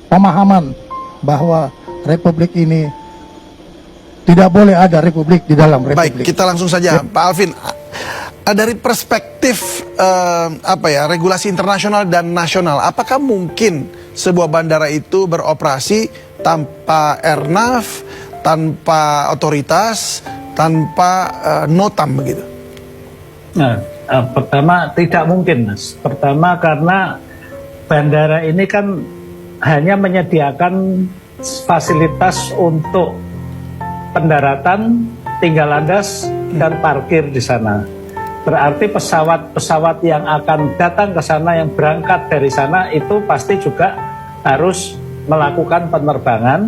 pemahaman bahwa republik ini tidak boleh ada republik di dalam republik. Baik, kita langsung saja, Pak Alvin. Dari perspektif regulasi internasional dan nasional, apakah mungkin sebuah bandara itu beroperasi tanpa airnav, tanpa otoritas, tanpa notam begitu? Nah, pertama tidak mungkin, Mas. Pertama karena bandara ini kan hanya menyediakan fasilitas untuk pendaratan, tinggal landas, dan parkir di sana. Berarti pesawat-pesawat yang akan datang ke sana, yang berangkat dari sana, itu pasti juga harus melakukan penerbangan,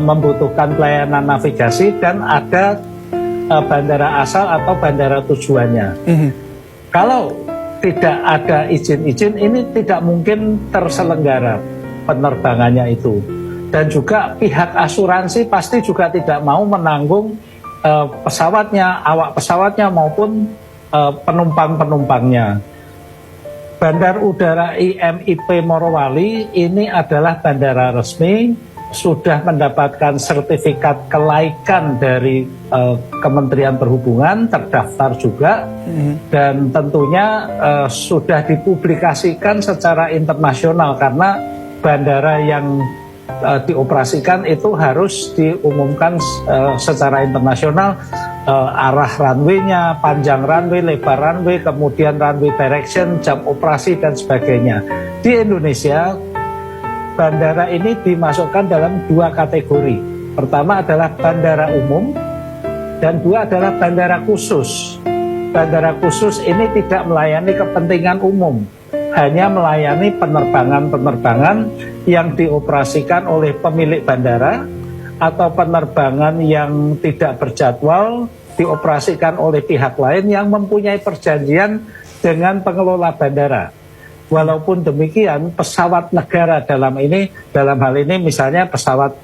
membutuhkan pelayanan navigasi, dan ada bandara asal atau bandara tujuannya. Kalau tidak ada izin-izin, ini tidak mungkin terselenggara penerbangannya itu. Dan juga pihak asuransi pasti juga tidak mau menanggung pesawatnya, awak pesawatnya maupun penumpang-penumpangnya. Bandar Udara IMIP Morowali ini adalah bandara resmi, sudah mendapatkan sertifikat kelaikan dari Kementerian Perhubungan, terdaftar juga, dan tentunya sudah dipublikasikan secara internasional karena bandara yang dioperasikan itu harus diumumkan secara internasional, arah runway-nya, panjang runway, lebar runway, kemudian runway direction, jam operasi, dan sebagainya. Di Indonesia, bandara ini dimasukkan dalam dua kategori. Pertama adalah bandara umum, dan dua adalah bandara khusus. Bandara khusus ini tidak melayani kepentingan umum, hanya melayani penerbangan-penerbangan yang dioperasikan oleh pemilik bandara atau penerbangan yang tidak berjadwal dioperasikan oleh pihak lain yang mempunyai perjanjian dengan pengelola bandara. Walaupun demikian, pesawat negara dalam hal ini misalnya pesawat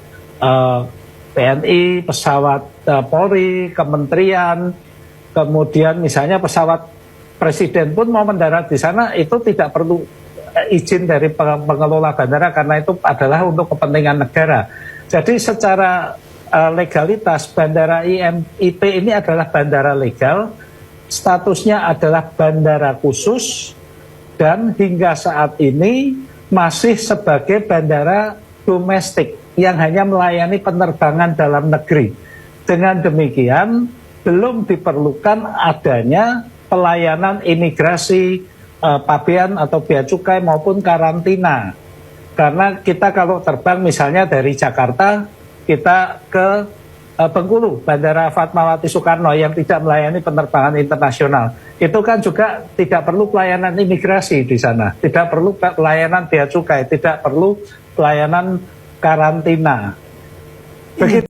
TNI, pesawat Polri, kementerian, kemudian misalnya pesawat presiden pun mau mendarat di sana, itu tidak perlu izin dari pengelola bandara karena itu adalah untuk kepentingan negara. Jadi secara legalitas bandara IMIP ini adalah bandara legal, statusnya adalah bandara khusus, dan hingga saat ini masih sebagai bandara domestik yang hanya melayani penerbangan dalam negeri. Dengan demikian belum diperlukan adanya pelayanan imigrasi, pabean atau bea cukai maupun karantina. Karena kita kalau terbang misalnya dari Jakarta, kita ke Bengkulu, Bandara Fatmawati Soekarno yang tidak melayani penerbangan internasional. Itu kan juga tidak perlu pelayanan imigrasi di sana, tidak perlu pelayanan bea cukai, tidak perlu pelayanan karantina. Begitu.